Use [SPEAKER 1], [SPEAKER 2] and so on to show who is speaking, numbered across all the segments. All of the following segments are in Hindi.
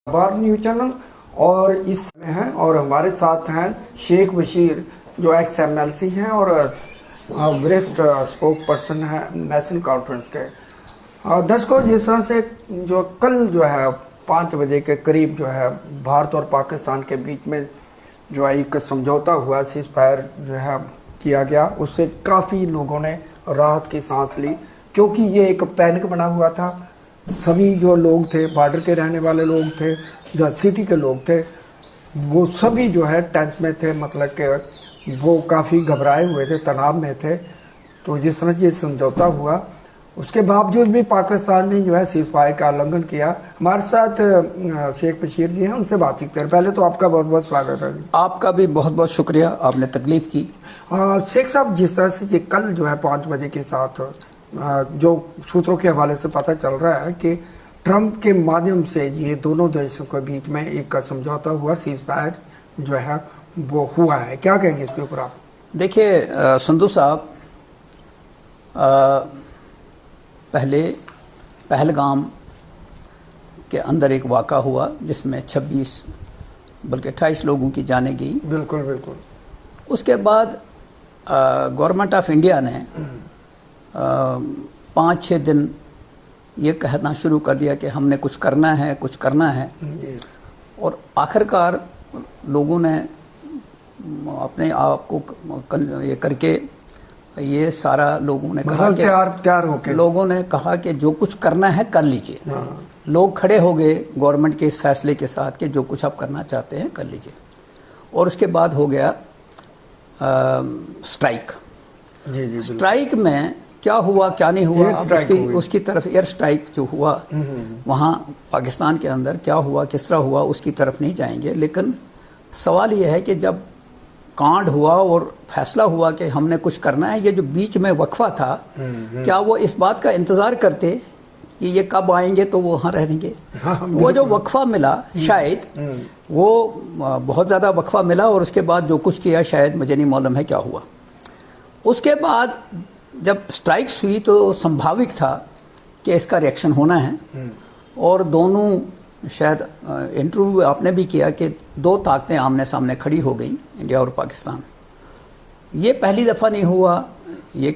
[SPEAKER 1] अखबार न्यूज चैनल और इसमें हैं और हमारे साथ हैं शेख बशीर जो एक्स MLC हैं और वरिष्ठ स्पोक पर्सन है नेशनल कॉन्फ्रेंस के। दर्शकों, जिस तरह से जो कल जो है 5 बजे के करीब जो है भारत और पाकिस्तान के बीच में जो है एक समझौता हुआ, सीज फायर जो है किया गया, उससे काफ़ी लोगों ने राहत की सांस ली, क्योंकि ये एक पैनिक बना हुआ था। सभी जो लोग थे, बॉर्डर के रहने वाले लोग थे, जो सिटी के लोग थे, वो सभी जो है टेंस में थे, मतलब कि वो काफ़ी घबराए हुए थे, तनाव में थे। तो जिस तरह ये समझौता हुआ, उसके बावजूद भी पाकिस्तान ने जो है सीज फायर का उल्लंघन किया। हमारे साथ शेख बशीर जी हैं, उनसे बातचीत करें। पहले तो आपका बहुत बहुत स्वागत है।
[SPEAKER 2] आपका भी बहुत बहुत शुक्रिया, आपने तकलीफ की।
[SPEAKER 1] शेख साहब, जिस तरह से ये कल जो है 5 बजे के साथ जो सूत्रों के हवाले से पता चल रहा है कि ट्रंप के माध्यम से ये दोनों देशों के बीच में एक समझौता हुआ, सीज फायर जो है वो हुआ है, क्या कहेंगे इसके ऊपर आप?
[SPEAKER 2] देखिए संधू साहब, पहले पहलगाम के अंदर एक वाक़ा हुआ जिसमें 26 बल्कि 28 लोगों की जानें गई।
[SPEAKER 1] बिल्कुल बिल्कुल।
[SPEAKER 2] उसके बाद गवर्नमेंट ऑफ इंडिया ने 5-6 दिन ये कहना शुरू कर दिया कि हमने कुछ करना है, कुछ करना है। और आखिरकार लोगों ने अपने आप को ये करके, ये सारा लोगों ने कहा कि
[SPEAKER 1] तैयार होके
[SPEAKER 2] लोगों ने कहा कि जो कुछ करना है कर लीजिए। लोग खड़े हो गए गवर्नमेंट के इस फैसले के साथ कि जो कुछ आप करना चाहते हैं कर लीजिए। और उसके बाद हो गया स्ट्राइक।
[SPEAKER 1] जी
[SPEAKER 2] स्ट्राइक में क्या हुआ क्या नहीं हुआ, उसकी तरफ एयर स्ट्राइक जो हुआ वहाँ पाकिस्तान के अंदर क्या हुआ, किस तरह हुआ, उसकी तरफ नहीं जाएंगे। लेकिन सवाल यह है कि जब कांड हुआ और फैसला हुआ कि हमने कुछ करना है, ये जो बीच में वक्फा था, क्या वो इस बात का इंतज़ार करते कि ये कब आएंगे तो वो वहाँ रह देंगे? वो जो वक्फा मिला, शायद वो बहुत ज़्यादा वक्फा मिला और उसके बाद जो कुछ किया शायद मुझे नहीं मालूम है क्या हुआ। उसके बाद जब स्ट्राइक्स हुई तो संभाविक था कि इसका रिएक्शन होना है। और दोनों, शायद इंटरव्यू आपने भी किया कि 2 ताकतें आमने सामने खड़ी हो गई, इंडिया और पाकिस्तान। ये पहली दफ़ा नहीं हुआ, ये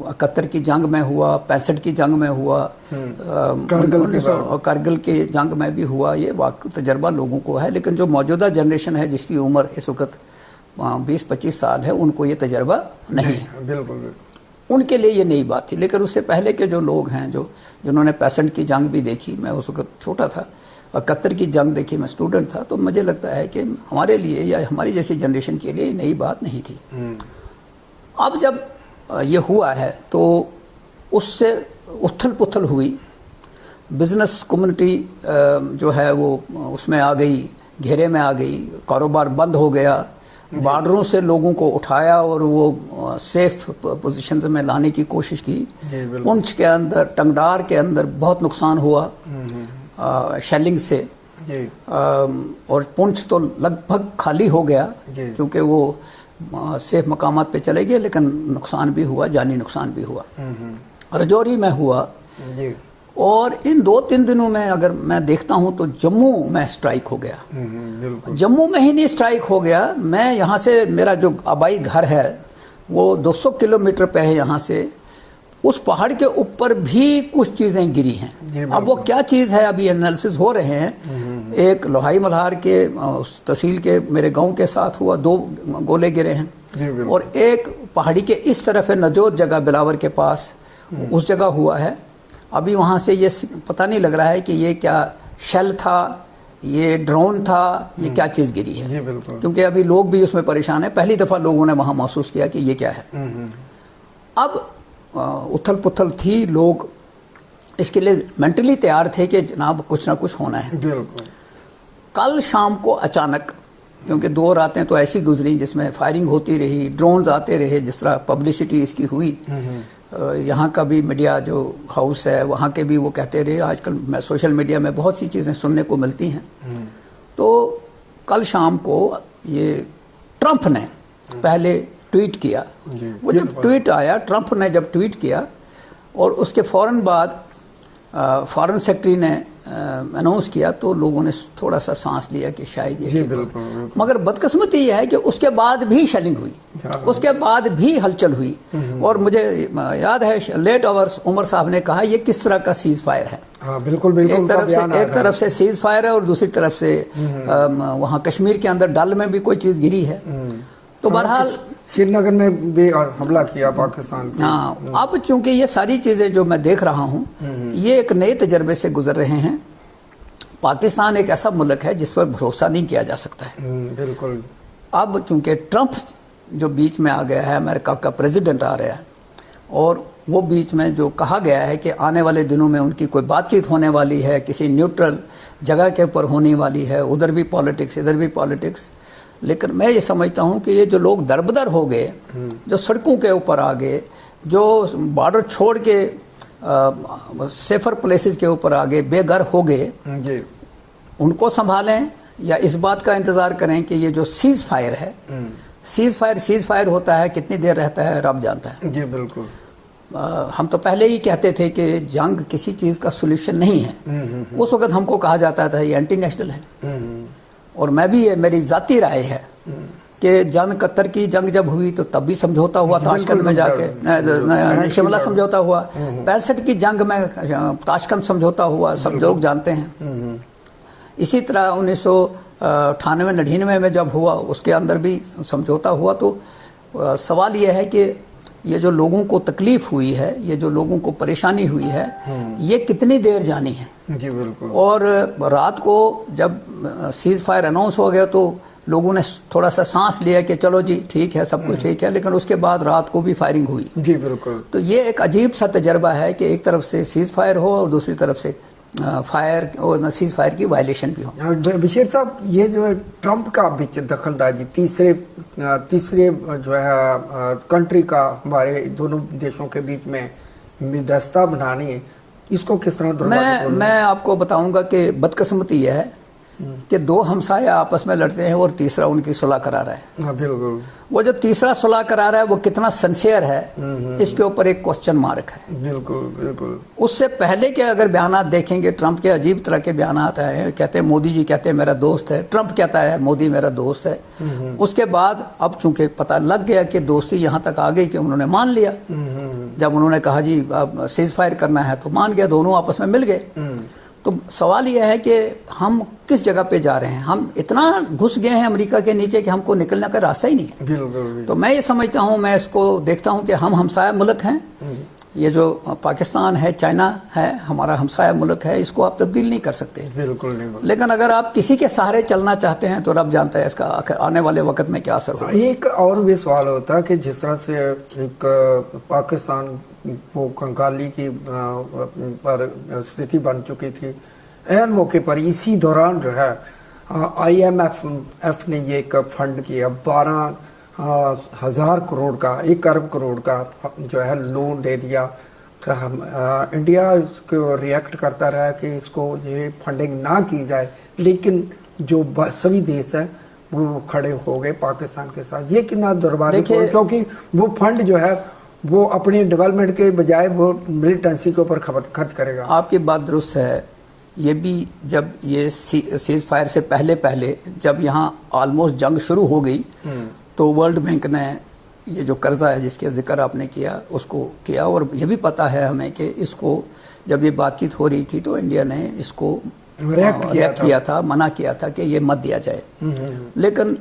[SPEAKER 2] 71 की जंग में हुआ, 65 की जंग में हुआ, कारगिल के जंग में भी हुआ। ये तजर्बा लोगों को है, लेकिन जो मौजूदा जनरेशन है जिसकी उम्र इस वक्त 20-25 साल है, उनको ये तजर्बा नहीं है।
[SPEAKER 1] बिल्कुल।
[SPEAKER 2] उनके लिए ये नई बात थी। लेकिन उससे पहले के जो लोग हैं, जिन्होंने 65 की जंग भी देखी, मैं उस वक्त छोटा था, और 71 की जंग देखी, मैं स्टूडेंट था, तो मुझे लगता है कि हमारे लिए या हमारी जैसी जनरेशन के लिए नई बात नहीं थी। अब जब ये हुआ है तो उससे उथल पुथल हुई, बिजनेस कम्युनिटी जो है वो उसमें आ गई, घेरे में आ गई, कारोबार बंद हो गया, बॉर्डरों से लोगों को उठाया और वो सेफ पोजीशंस में लाने की कोशिश की। पुंछ के अंदर, टंगडार के अंदर बहुत नुकसान हुआ शेलिंग से, और पुंछ तो लगभग खाली हो गया क्योंकि वो सेफ मकामात पे चले गए, लेकिन नुकसान भी हुआ, जानी नुकसान भी हुआ। रजौरी में हुआ। और इन 2-3 दिनों में अगर मैं देखता हूं तो जम्मू में स्ट्राइक हो गया। जम्मू में ही नहीं स्ट्राइक हो गया, मैं यहाँ से, मेरा जो आबाई घर है वो 200 किलोमीटर पे है यहाँ से, उस पहाड़ के ऊपर भी कुछ चीज़ें गिरी हैं। अब वो क्या चीज़ है, अभी एनालिसिस हो रहे हैं। एक लोहाई मल्हार के उस तहसील के मेरे गांव के साथ हुआ, 2 गोले गिरे हैं। और एक पहाड़ी के इस तरफ है, नजोत जगह बिलावर के पास, उस जगह हुआ है। अभी वहाँ से ये पता नहीं लग रहा है कि ये क्या शेल था, ये ड्रोन था, ये क्या चीज़ गिरी है, क्योंकि अभी लोग भी उसमें परेशान हैं। पहली दफ़ा लोगों ने वहाँ महसूस किया कि ये क्या है। अब उथल पुथल थी, लोग इसके लिए मेंटली तैयार थे कि जनाब कुछ ना कुछ होना है। कल शाम को अचानक, क्योंकि 2 रातें तो ऐसी गुजरी जिसमें फायरिंग होती रही, ड्रोन्स आते रहे, जिस तरह पब्लिसिटी इसकी हुई, यहाँ का भी मीडिया जो हाउस है वहाँ के भी वो कहते रहे। आजकल मैं सोशल मीडिया में बहुत सी चीज़ें सुनने को मिलती हैं। तो कल शाम को ये ट्रंप ने पहले ट्वीट किया। वो जब ट्वीट आया, ट्रंप ने जब ट्वीट किया और उसके फ़ौरन बाद फॉरेन सेक्रेटरी ने अनाउंस किया तो लोगों ने थोड़ा सा सांस लिया कि शायद ये
[SPEAKER 1] जी
[SPEAKER 2] ठीक हो।
[SPEAKER 1] बिल्कुल।
[SPEAKER 2] मगर बदकिस्मती ये है कि उसके बाद भी शेलिंग हुई, उसके बाद भी हलचल हुई। और मुझे याद है लेट आवर्स उमर साहब ने कहा ये किस तरह का सीज फायर है।
[SPEAKER 1] हाँ बिल्कुल बिल्कुल।
[SPEAKER 2] एक तरफ से सीज फायर है और दूसरी तरफ से वहाँ कश्मीर के अंदर डल में भी कोई चीज गिरी है। तो बहरहाल
[SPEAKER 1] श्रीनगर में भी हमला किया पाकिस्तान।
[SPEAKER 2] हाँ, अब चूंकि ये सारी चीजें जो मैं देख रहा हूँ ये एक नए तजर्बे से गुजर रहे हैं। पाकिस्तान एक ऐसा मुल्क है जिस पर भरोसा नहीं किया जा सकता है।
[SPEAKER 1] बिल्कुल।
[SPEAKER 2] अब चूंकि ट्रंप जो बीच में आ गया है, अमेरिका का प्रेसिडेंट आ रहा है, और वो बीच में जो कहा गया है कि आने वाले दिनों में उनकी कोई बातचीत होने वाली है, किसी न्यूट्रल जगह के ऊपर होने वाली है, उधर भी पॉलिटिक्स इधर भी पॉलिटिक्स। लेकिन मैं ये समझता हूँ कि ये जो लोग दरबदर हो गए, जो सड़कों के ऊपर आ गए, जो बॉर्डर छोड़ के सेफर प्लेसेस के ऊपर आ गए, बेघर हो गए, उनको संभालें या इस बात का इंतजार करें कि ये जो सीज फायर है, सीज फायर होता है, कितनी देर रहता है रब जानता है।
[SPEAKER 1] जी बिल्कुल।
[SPEAKER 2] हम तो पहले ही कहते थे कि जंग किसी चीज का सोल्यूशन नहीं है। उस वक्त हमको कहा जाता था ये एंटी नेशनल है। और मैं भी, मेरी जाती राय है कि जंग कतर की जंग जब हुई तो तब भी समझौता हुआ ताशकंद में जाके, शिमला समझौता हुआ। 65 की जंग में ताशकंद समझौता हुआ, सब लोग जानते हैं। इसी तरह 1998-99 में जब हुआ उसके अंदर भी समझौता हुआ। तो सवाल यह है कि ये जो लोगों को तकलीफ हुई है, ये जो लोगों को परेशानी हुई है, ये कितनी देर जानी है।
[SPEAKER 1] जी बिल्कुल।
[SPEAKER 2] और रात को जब सीज फायर अनाउंस हो गया तो लोगों ने थोड़ा सा सांस लिया कि चलो जी ठीक है, सब कुछ ठीक है। लेकिन उसके बाद रात को भी फायरिंग हुई।
[SPEAKER 1] जी बिल्कुल।
[SPEAKER 2] तो ये एक अजीब सा तजर्बा है कि एक तरफ से सीज फायर हो और दूसरी तरफ से फायर और सीज फायर की वायलेशन भी हो।
[SPEAKER 1] बशीर साहब, ये जो है ट्रंप का बीच दखलंदाजी तीसरे जो है कंट्री का हमारे दोनों देशों के बीच में मिदस्ता बनानी, इसको किस तरह?
[SPEAKER 2] मैं आपको बताऊंगा कि बदकिस्मती यह है कि दो हमसाया आपस में लड़ते हैं और तीसरा उनकी सुलह करा रहा है।
[SPEAKER 1] बिल्कुल।
[SPEAKER 2] वो जो तीसरा सुलह करा रहा है वो कितना सिंसियर है, इसके ऊपर एक क्वेश्चन मार्क है।
[SPEAKER 1] बिल्कुल बिल्कुल।
[SPEAKER 2] उससे पहले के अगर बयानात देखेंगे, ट्रंप के अजीब तरह के बयानात हैं। कहते हैं मोदी जी कहते हैं मेरा दोस्त है, ट्रंप कहता है मोदी मेरा दोस्त है। उसके बाद अब चूंकि पता लग गया कि दोस्ती यहां तक आ गई कि उन्होंने मान लिया। जब उन्होंने कहा जी अब सीज फायर करना है तो मान गया, दोनों आपस में मिल गए। तो सवाल यह है कि हम किस जगह पे जा रहे हैं। हम इतना घुस गए हैं अमेरिका के नीचे कि हमको निकलने का रास्ता ही नहीं है।
[SPEAKER 1] बिल्कुल।
[SPEAKER 2] तो मैं ये समझता हूं, मैं इसको देखता हूं कि हम हमसाया मुल्क हैं। ये जो पाकिस्तान है, चाइना है, हमारा हमसाया मुल्क है, इसको आप तब्दील नहीं कर सकते।
[SPEAKER 1] बिल्कुल नहीं।
[SPEAKER 2] लेकिन अगर आप किसी के सहारे चलना चाहते हैं तो रब जानता है इसका आने वाले वक्त में क्या असर होगा।
[SPEAKER 1] एक और भी सवाल होता है कि जिस तरह से एक पाकिस्तान वो कंगाली की पर स्थिति बन चुकी थी, एन मौके पर इसी दौरान जो है IMF ने ये एक फंड किया, 12,000 करोड़ का, 1 अरब करोड़ का जो है लोन दे दिया। तो हम इंडिया इसको रिएक्ट करता रहा कि इसको ये फंडिंग ना की जाए, लेकिन जो सभी देश है वो खड़े हो गए पाकिस्तान के साथ। ये कितना दुर्भाग्यपूर्ण, क्योंकि वो फंड जो है वो अपनी डेवलपमेंट के बजाय वो मिलिटेंसी के ऊपर खर्च करेगा।
[SPEAKER 2] आपकी बात दुरुस्त है। ये भी जब ये सीज फायर से पहले जब यहाँ ऑलमोस्ट जंग शुरू हो गई तो वर्ल्ड बैंक ने ये जो कर्जा है जिसके जिक्र आपने किया उसको किया। और ये भी पता है हमें कि इसको जब ये बातचीत हो रही थी तो इंडिया ने इसको रिएक्ट किया था, मना किया था कि ये मत दिया जाए। लेकिन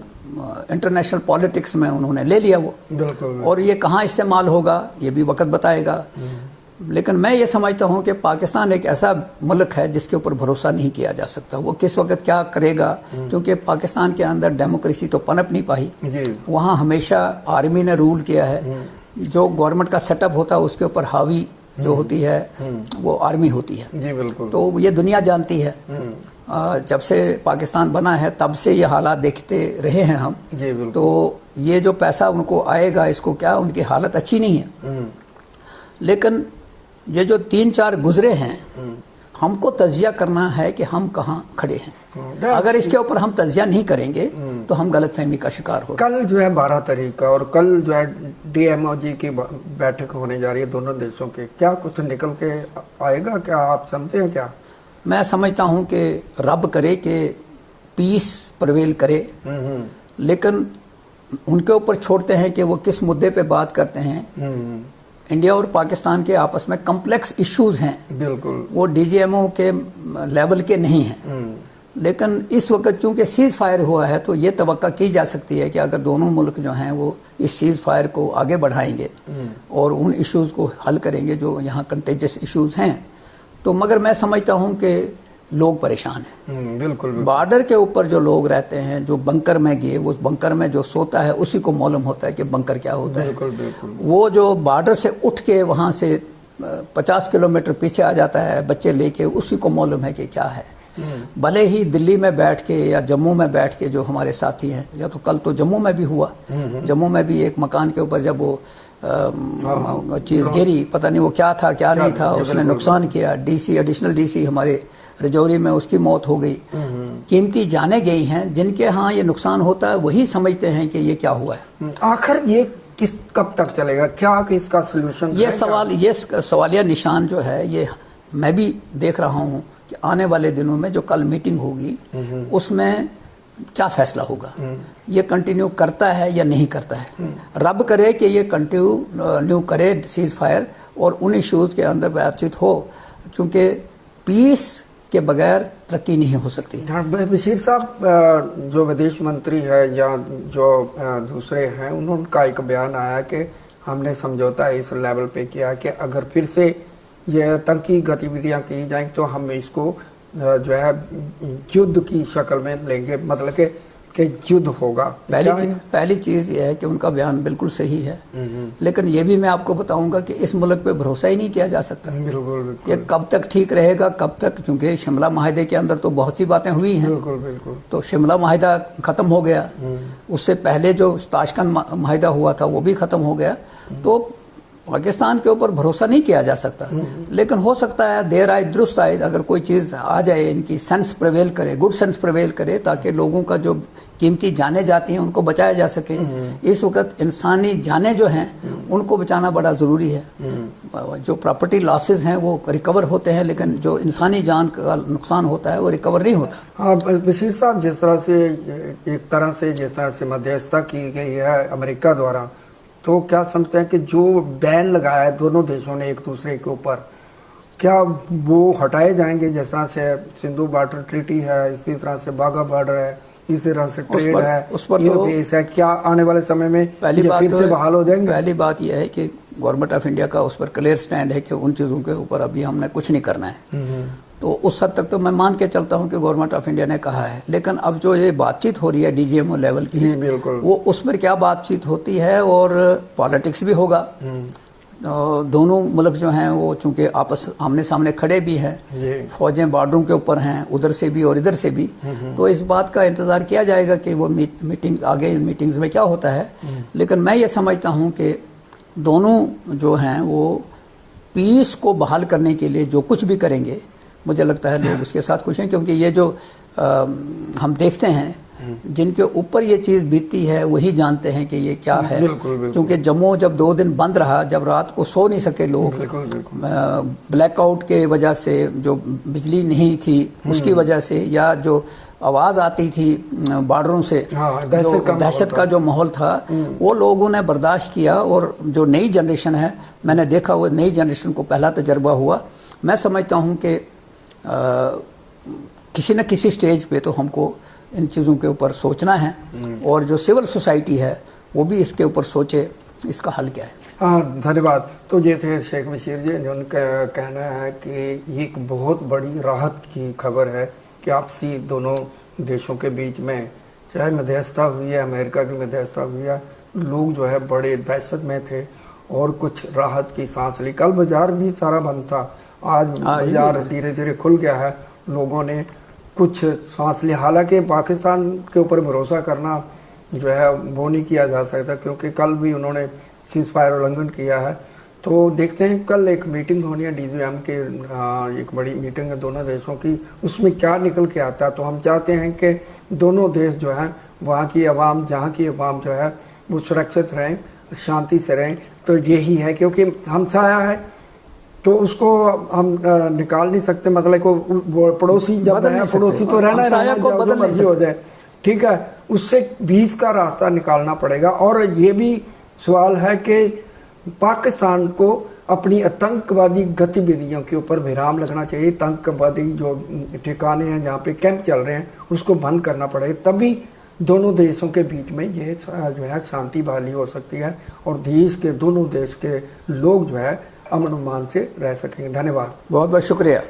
[SPEAKER 2] इंटरनेशनल पॉलिटिक्स में उन्होंने ले लिया वो।
[SPEAKER 1] बिल्कुल।
[SPEAKER 2] और ये कहाँ इस्तेमाल होगा ये भी वक्त बताएगा। लेकिन मैं ये समझता हूँ कि पाकिस्तान एक ऐसा मुल्क है जिसके ऊपर भरोसा नहीं किया जा सकता। वो किस वक्त क्या करेगा, क्योंकि पाकिस्तान के अंदर डेमोक्रेसी तो पनप नहीं पाई। वहाँ हमेशा आर्मी ने रूल किया है। जो गवर्नमेंट का सेटअप होता है उसके ऊपर हावी जो होती है वो आर्मी होती है।
[SPEAKER 1] जी बिल्कुल।
[SPEAKER 2] तो ये दुनिया जानती है। जब से पाकिस्तान बना है तब से ये हालात देखते रहे हैं हम।
[SPEAKER 1] जी बिल्कुल।
[SPEAKER 2] तो ये जो पैसा उनको आएगा इसको क्या, उनकी हालत अच्छी नहीं है। लेकिन ये जो 3-4 गुजरे हैं, हमको तजिया करना है कि हम कहाँ खड़े हैं। अगर इसके ऊपर हम तजिया नहीं करेंगे तो हम गलतफहमी का शिकार हो।
[SPEAKER 1] कल जो है 12 तारीख का और कल जो है DMOG की बैठक होने जा रही है दोनों देशों के, क्या कुछ निकल के आएगा, क्या आप समझते हैं क्या?
[SPEAKER 2] मैं समझता हूं कि रब करे कि पीस प्रवेल करे, लेकिन उनके ऊपर छोड़ते हैं कि वो किस मुद्दे पे बात करते हैं। इंडिया और पाकिस्तान के आपस में कॉम्प्लेक्स इश्यूज हैं,
[SPEAKER 1] बिल्कुल,
[SPEAKER 2] वो डीजीएमओ के लेवल के नहीं हैं। लेकिन इस वक्त चूंकि सीज फायर हुआ है तो ये तवक्का की जा सकती है कि अगर दोनों मुल्क जो हैं वो इस सीज फायर को आगे बढ़ाएंगे और उन इश्यूज को हल करेंगे जो यहाँ कंटेजियस इश्यूज हैं, तो मगर मैं समझता हूँ कि लोग परेशान हैं।
[SPEAKER 1] बिल्कुल।
[SPEAKER 2] बॉर्डर के ऊपर जो लोग रहते हैं, जो बंकर में गए, वो बंकर में जो सोता है उसी को मालूम होता है कि बंकर क्या होता है।
[SPEAKER 1] बिल्कुल।
[SPEAKER 2] वो जो बॉर्डर से उठ के वहाँ से 50 किलोमीटर पीछे आ जाता है बच्चे लेके, उसी को मालूम है कि क्या है। भले ही दिल्ली में बैठ के या जम्मू में बैठ के जो हमारे साथी हैं, या तो कल तो जम्मू में भी हुआ, जम्मू में भी एक मकान के ऊपर जब वो चीज़ गिरी, पता नहीं वो क्या था क्या नहीं था, उसने नुकसान किया। डीसी, एडिशनल डीसी हमारे रजौरी में, उसकी मौत हो गई। कीमती जाने गई हैं, जिनके यहाँ ये नुकसान होता है वही समझते हैं कि ये क्या हुआ है।
[SPEAKER 1] आखिर ये कब तक चलेगा, क्या इसका सोल्यूशन?
[SPEAKER 2] ये सवालिया निशान जो है, ये मैं भी देख रहा हूँ कि आने वाले दिनों में जो कल मीटिंग होगी उसमें क्या फैसला होगा, ये कंटिन्यू करता है या नहीं करता है। रब करे कि ये कंटिन्यू करे सीज फायर और उन इश्यूज के अंदर बातचीत हो, क्योंकि पीस के बगैर तरक्की नहीं हो सकती।
[SPEAKER 1] बशीर साहब जो विदेश मंत्री है या जो दूसरे हैं, उनका एक बयान आया कि हमने समझौता इस लेवल पे किया कि अगर फिर से ये आतंकी गतिविधियां की जाएं तो हम इसको जो है युद्ध की शक्ल में लेंगे, मतलब कि युद्ध होगा।
[SPEAKER 2] पहली चीज ये है कि उनका बयान बिल्कुल सही है, लेकिन ये भी मैं आपको बताऊंगा कि इस मुल्क पे भरोसा ही नहीं किया जा सकता।
[SPEAKER 1] बिल्कुल।
[SPEAKER 2] ये कब तक ठीक रहेगा, कब तक, क्योंकि शिमला माहिदे के अंदर तो बहुत सी बातें हुई हैं।
[SPEAKER 1] बिल्कुल।
[SPEAKER 2] तो शिमला माहिदा खत्म हो गया, उससे पहले जो ताशकंद माहिदा हुआ था वो भी खत्म हो गया। तो पाकिस्तान के ऊपर भरोसा नहीं किया जा सकता, लेकिन हो सकता है देर आए दुरुस्त आए, अगर कोई चीज़ आ जाए, इनकी सेंस प्रिवेल करे, गुड सेंस प्रिवेल करे, ताकि लोगों का जो कीमती जानें जाती हैं उनको बचाया जा सके। इस वक्त इंसानी जानें जो हैं उनको बचाना बड़ा ज़रूरी है। जो प्रॉपर्टी लॉसेस हैं वो रिकवर होते हैं, लेकिन जो इंसानी जान का नुकसान होता है वो रिकवर नहीं होता।
[SPEAKER 1] हाँ बशीर साहब, जिस तरह से जिस तरह से मध्यस्थता की गई है अमेरिका द्वारा, तो क्या समझते हैं कि जो बैन लगाया है दोनों देशों ने एक दूसरे के ऊपर, क्या वो हटाए जाएंगे? जिस तरह से सिंधु बॉर्डर ट्रीटी है, इसी तरह से बाघा बॉर्डर है, इसी तरह से ट्रेड है,
[SPEAKER 2] उस पर तो
[SPEAKER 1] है, क्या आने वाले समय में
[SPEAKER 2] पहली बात
[SPEAKER 1] फिर से बहाल हो जाएंगे?
[SPEAKER 2] पहली बात यह है कि गवर्नमेंट ऑफ इंडिया का उस पर क्लियर स्टैंड है कि उन चीज़ों के ऊपर अभी हमने कुछ नहीं करना है। तो उस हद तक तो मैं मान के चलता हूं कि गवर्नमेंट ऑफ इंडिया ने कहा है, लेकिन अब जो ये बातचीत हो रही है डीजीएमओ लेवल की,
[SPEAKER 1] बिल्कुल,
[SPEAKER 2] वो उस पर क्या बातचीत होती है, और पॉलिटिक्स भी होगा। तो दोनों मुल्क जो हैं वो चूंकि आपस आमने सामने खड़े भी हैं, फौजें बॉर्डरों के ऊपर हैं, उधर से भी और इधर से भी, तो इस बात का इंतजार किया जाएगा कि वो मीटिंग आगे इन मीटिंग्स में क्या होता है। लेकिन मैं ये समझता हूँ कि दोनों जो हैं वो पीस को बहाल करने के लिए जो कुछ भी करेंगे, मुझे लगता है लोग उसके साथ खुश हैं, क्योंकि ये जो हम देखते हैं जिनके ऊपर ये चीज़ बीतती है वही जानते हैं कि ये क्या है। क्योंकि जम्मू जब 2 दिन बंद रहा, जब रात को सो नहीं सके लोग, ब्लैकआउट के वजह से, जो बिजली नहीं थी उसकी वजह से, या जो आवाज़ आती थी बॉर्डरों से, दहशत का जो माहौल था, वो लोगों ने बर्दाश्त किया। और जो नई जनरेशन है, मैंने देखा वो नई जनरेशन को पहला तजर्बा हुआ। मैं समझता हूँ कि किसी न किसी स्टेज पे तो हमको इन चीज़ों के ऊपर सोचना है, और जो सिविल सोसाइटी है वो भी इसके ऊपर सोचे इसका हल क्या है।
[SPEAKER 1] हाँ, धन्यवाद। तो ये थे शेख बशीर जी, जिनका कहना है कि ये एक बहुत बड़ी राहत की खबर है कि आपसी दोनों देशों के बीच में चाहे मध्यस्थता हुई है, अमेरिका की मध्यस्थता हुई है, लोग जो है बड़े दहशत में थे और कुछ राहत की सांस ली। कल बाजार भी सारा बंद था, आज बाजार धीरे धीरे खुल गया है, लोगों ने कुछ सांस ली। हालांकि पाकिस्तान के ऊपर भरोसा करना जो है वो नहीं किया जा सकता, क्योंकि कल भी उन्होंने सीज फायर उल्लंघन किया है। तो देखते हैं, कल एक मीटिंग होनी है डीजीएम के, एक बड़ी मीटिंग है दोनों देशों की, उसमें क्या निकल के आता है। तो हम चाहते हैं कि दोनों देश जो है, वहाँ की आवाम, जहाँ की आवाम जो है वो सुरक्षित रहें, शांति से रहें। तो यही है, क्योंकि हमसाया है तो उसको हम निकाल नहीं सकते, मतलब को वो पड़ोसी जब
[SPEAKER 2] बदल
[SPEAKER 1] है,
[SPEAKER 2] नहीं सकते।
[SPEAKER 1] पड़ोसी तो रहना ही
[SPEAKER 2] हमसाया
[SPEAKER 1] रहना,
[SPEAKER 2] को
[SPEAKER 1] जो
[SPEAKER 2] बदल नहीं
[SPEAKER 1] मर्जी हो
[SPEAKER 2] सकते।
[SPEAKER 1] जाए, ठीक है। उससे बीच का रास्ता निकालना पड़ेगा। और ये भी सवाल है कि पाकिस्तान को अपनी आतंकवादी गतिविधियों के ऊपर विराम लगना चाहिए। आतंकवादी जो ठिकाने हैं जहाँ पे कैंप चल रहे हैं उसको बंद करना पड़ेगा, तभी दोनों देशों के बीच में ये जो है शांति बहाली हो सकती है और देश के दोनों देश के लोग जो है अमन मान से रह सकेंगे। धन्यवाद।
[SPEAKER 2] बहुत बहुत शुक्रिया।